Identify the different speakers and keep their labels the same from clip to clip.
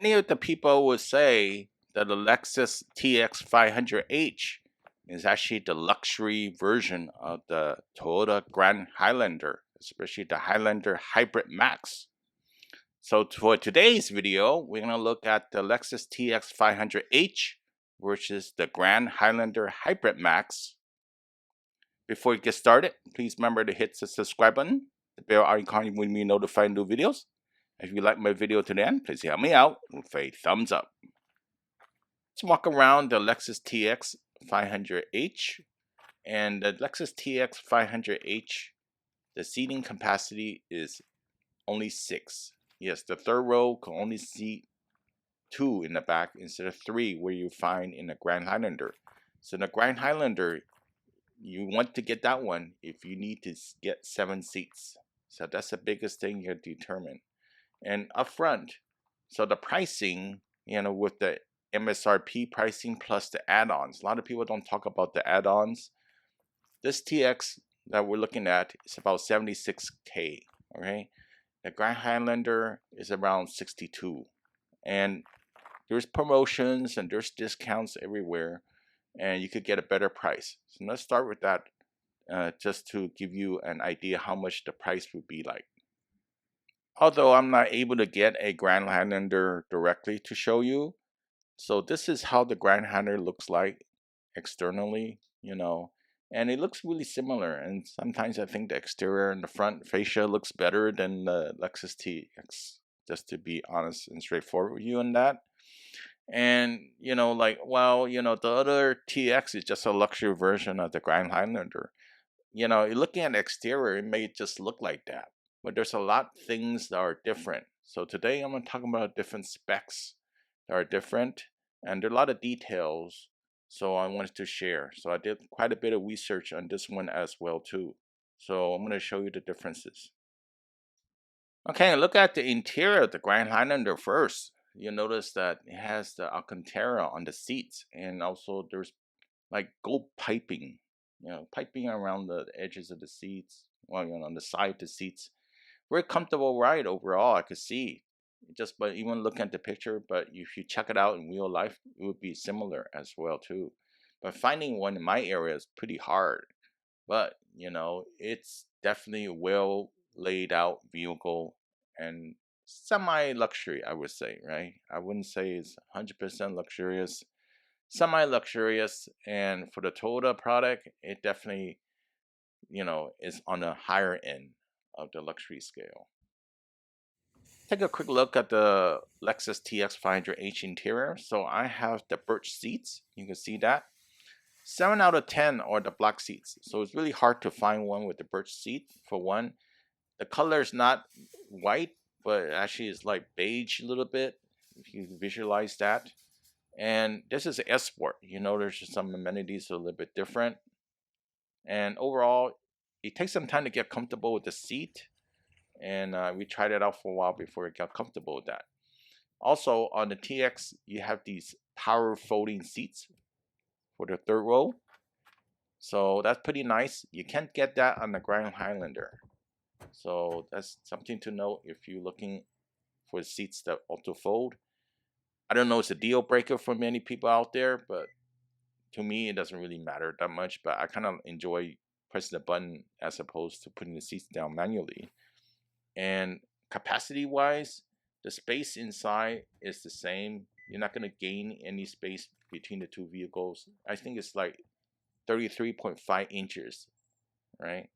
Speaker 1: Many of the people would say that the Lexus TX500h is actually the luxury version of the Toyota Grand Highlander, especially the Highlander Hybrid Max. So for today's video, we're going to look at the Lexus TX500h versus the Grand Highlander Hybrid Max. Before we get started, please remember to hit the subscribe button, the bell icon when we notify new videos. If you like my video to the end, please help me out with a thumbs up. Let's walk around the Lexus TX500h. And the Lexus TX500h, the seating capacity is only 6. Yes, the third row can only seat 2 in the back instead of 3 where you find in the Grand Highlander. So the Grand Highlander, you want to get that one if you need to get 7 seats. So that's the biggest thing you determine. And up front, so the pricing, with the MSRP pricing plus the add-ons. A lot of people don't talk about the add-ons. This TX that we're looking at is about 76K, okay? The Grand Highlander is around 62. And there's promotions and there's discounts everywhere, and you could get a better price. So let's start with that just to give you an idea how much the price would be like. Although I'm not able to get a Grand Highlander directly to show you, so this is how the Grand Highlander looks like externally, and it looks really similar. And sometimes I think the exterior and the front fascia looks better than the Lexus TX, just to be honest and straightforward with you on that. And the other TX is just a luxury version of the Grand Highlander. Looking at the exterior, it may just look like that, but there's a lot of things that are different. So today I'm going to talk about different specs that are different, and there are a lot of details, so I wanted to share. So I did quite a bit of research on this one as well too. So I'm going to show you the differences. Okay, look at the interior of the Grand Highlander first. You'll notice that it has the Alcantara on the seats, and also there's like gold piping, piping around the edges of the seats, on the side of the seats. Very comfortable ride overall, I could see. Just by even looking at the picture, but if you check it out in real life, it would be similar as well too. But finding one in my area is pretty hard. But it's definitely a well laid out vehicle and semi-luxury, I would say, right? I wouldn't say it's 100% luxurious, semi-luxurious. And for the Toyota product, it definitely is on the higher end of the luxury scale. Take a quick look at the Lexus TX500h interior. So I have the Birch seats. You can see that 7 out of 10 are the black seats. So it's really hard to find one with the Birch seat. For one, the color is not white, but actually it's like beige a little bit, if you visualize that. And this is an S Sport. There's some amenities a little bit different. And overall, it takes some time to get comfortable with the seat. And we tried it out for a while before we got comfortable with that. Also, on the TX, you have these power folding seats for the third row. So that's pretty nice. You can't get that on the Grand Highlander. So that's something to note if you're looking for seats that auto fold. I don't know it's a deal breaker for many people out there, but to me it doesn't really matter that much. But I kind of enjoy pressing the button as opposed to putting the seats down manually. And capacity wise, the space inside is the same. You're not going to gain any space between the two vehicles. I think it's like 33.5 inches, right?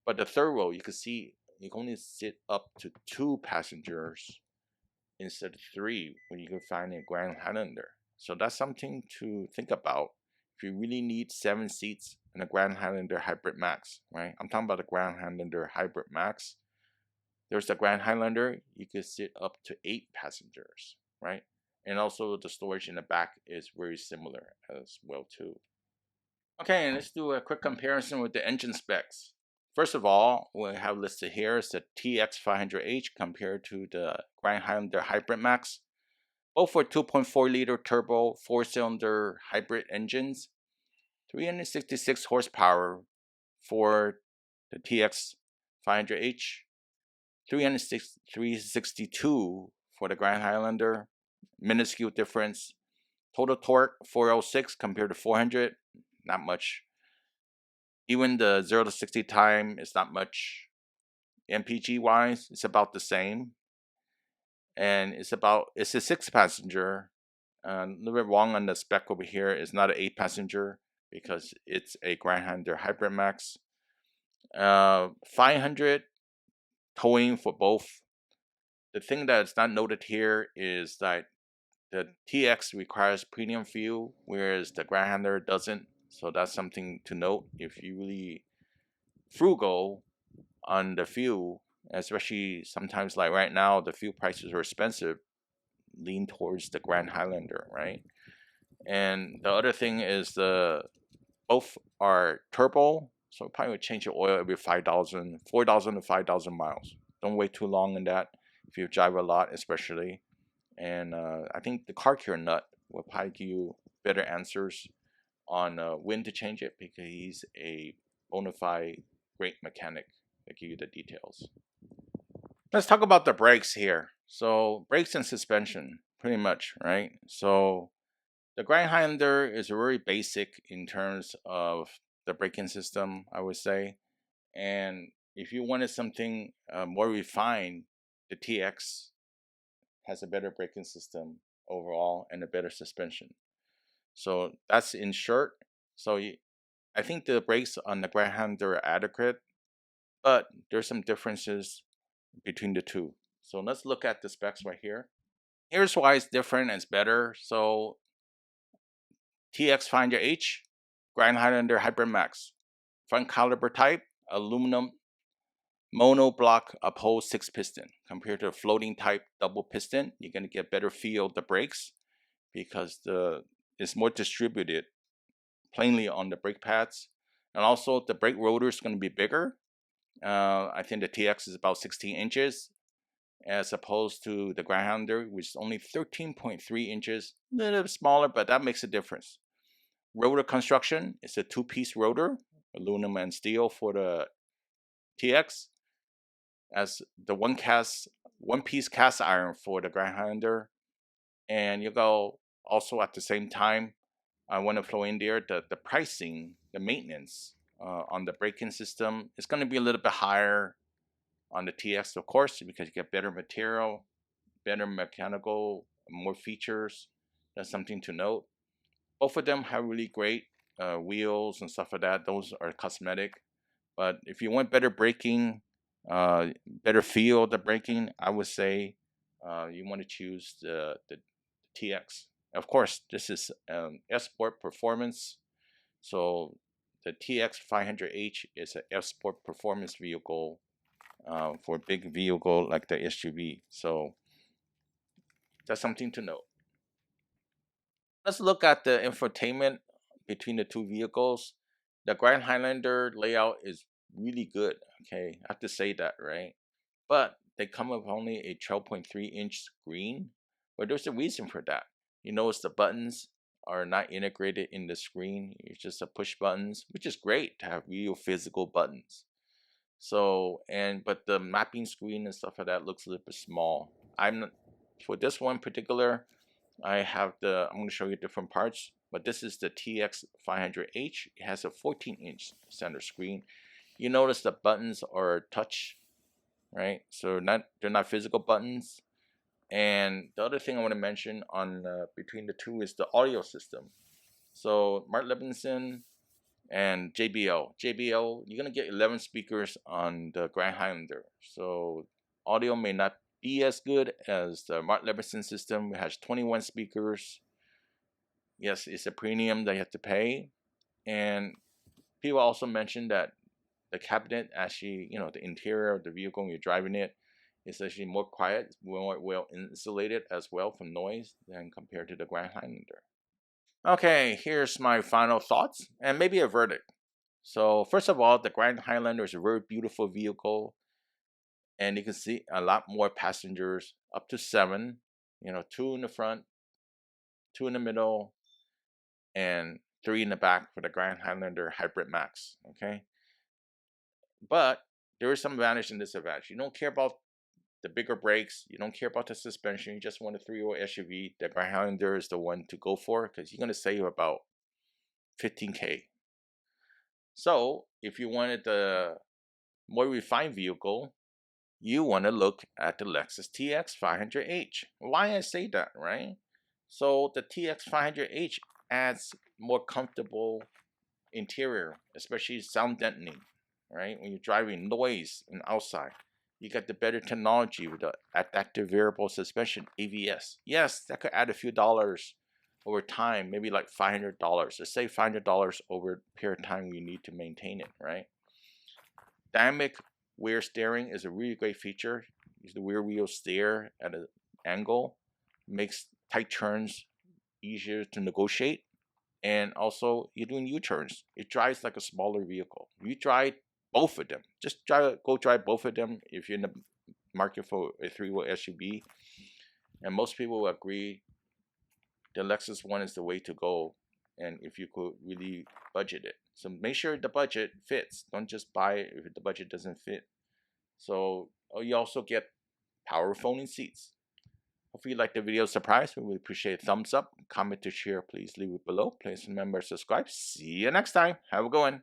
Speaker 1: But the third row, you can see you can only sit up to 2 passengers instead of 3 when you can find a Grand Highlander. So that's something to think about if you really need 7 seats in a Grand Highlander Hybrid Max, right? I'm talking about the Grand Highlander Hybrid Max. There's the Grand Highlander, you could sit up to 8 passengers, right? And also the storage in the back is very similar as well too. Okay, and let's do a quick comparison with the engine specs. First of all, what we have listed here is the TX500h compared to the Grand Highlander Hybrid Max. Both are 2.4 liter turbo 4-cylinder hybrid engines, 366 horsepower for the TX500h, 362 for the Grand Highlander, minuscule difference. Total torque 406 compared to 400, not much. Even the 0 to 60 time is not much. MPG wise, it's about the same. And it's a 6-passenger. A little bit wrong on the spec over here. It's not an 8-passenger because it's a Grand Highlander Hybrid Max. 500 towing for both. The thing that's not noted here is that the TX requires premium fuel, whereas the Grand Highlander doesn't. So that's something to note. If you really frugal on the fuel, especially sometimes like right now, the fuel prices are expensive, lean towards the Grand Highlander, right? And the other thing is both are turbo, so probably would change your oil every 4,000 to 5,000 miles. Don't wait too long in that if you drive a lot, especially. And I think the car care nut will probably give you better answers on when to change it, because he's a bona fide great mechanic that give you the details. Let's talk about the brakes here. So brakes and suspension, pretty much, right? So the Grand Highlander is very basic in terms of the braking system, I would say. And if you wanted something more refined, the TX has a better braking system overall and a better suspension. So that's in short. So I think the brakes on the Grand Highlander are adequate, but there's some differences between the two. So let's look at the specs right here. Here's why it's different and it's better. So TX500h, Grand Highlander Hybrid Max. Front caliper type, aluminum monoblock uphold 6-piston. Compared to a floating type double piston, you're going to get better feel of the brakes because it's more distributed plainly on the brake pads. And also the brake rotor is going to be bigger. I think the TX is about 16 inches as opposed to the Grand Highlander, which is only 13.3 inches. A little bit smaller, but that makes a difference. Rotor construction is a 2-piece rotor, aluminum and steel for the TX, as the one-piece cast iron for the Grand Highlander. And you go also at the same time, I want to throw in there the pricing, the maintenance on the braking system is going to be a little bit higher on the TX, of course, because you get better material, better mechanical, more features. That's something to note. Both of them have really great wheels and stuff like that. Those are cosmetic. But if you want better braking, better feel of the braking, I would say you want to choose the TX. Of course, this is F-Sport performance. So the TX500h is an F-Sport performance vehicle for a big vehicle like the SUV. So that's something to note. Let's look at the infotainment between the two vehicles. The Grand Highlander layout is really good. Okay, I have to say that, right? But they come with only a 12.3-inch screen. But there's a reason for that. You notice the buttons are not integrated in the screen. It's just a push buttons, which is great to have real physical buttons. So but the mapping screen and stuff like that looks a little bit small. For this one in particular, I'm going to show you different parts, but this is the TX500h. It has a 14-inch center screen. You notice the buttons are touch, right? So they're not physical buttons. And the other thing I want to mention on between the two is the audio system. So Mark Levinson and JBL. JBL, you're going to get 11 speakers on the Grand Highlander. So audio may not be as good as the Mark Levinson system, which has 21 speakers. Yes, it's a premium that you have to pay. And people also mentioned that the cabinet actually, the interior of the vehicle when you're driving it is actually more quiet, more well insulated as well from noise than compared to the Grand Highlander. Okay, here's my final thoughts and maybe a verdict. So first of all, the Grand Highlander is a very beautiful vehicle, and you can see a lot more passengers, up to 7. 2 in the front, 2 in the middle, and 3 in the back for the Grand Highlander Hybrid Max. Okay, but there is some advantage and disadvantage. You don't care about the bigger brakes. You don't care about the suspension. You just want a three-row SUV. The Grand Highlander is the one to go for because you're going to save about 15K. So if you wanted the more refined vehicle, you want to look at the Lexus TX500h. Why I say that, right? So the TX500h adds more comfortable interior, especially sound deadening, right? When you're driving, noise and outside. You got the better technology with the adaptive variable suspension, AVS. Yes, that could add a few dollars over time, maybe like $500. Let's say $500 over a period of time you need to maintain it, right? Dynamic rear steering is a really great feature. The rear wheel steer at an angle, makes tight turns easier to negotiate. And also, you're doing U-turns. It drives like a smaller vehicle. You drive both of them. Just go drive both of them if you're in the market for a three-wheel SUV. And most people will agree the Lexus one is the way to go. And if you could really budget it. So make sure the budget fits. Don't just buy it if the budget doesn't fit. So you also get power folding seats. Hopefully you like the video. Surprise. We would appreciate a thumbs up. Comment to share. Please leave it below. Please remember to subscribe. See you next time. Have a good one.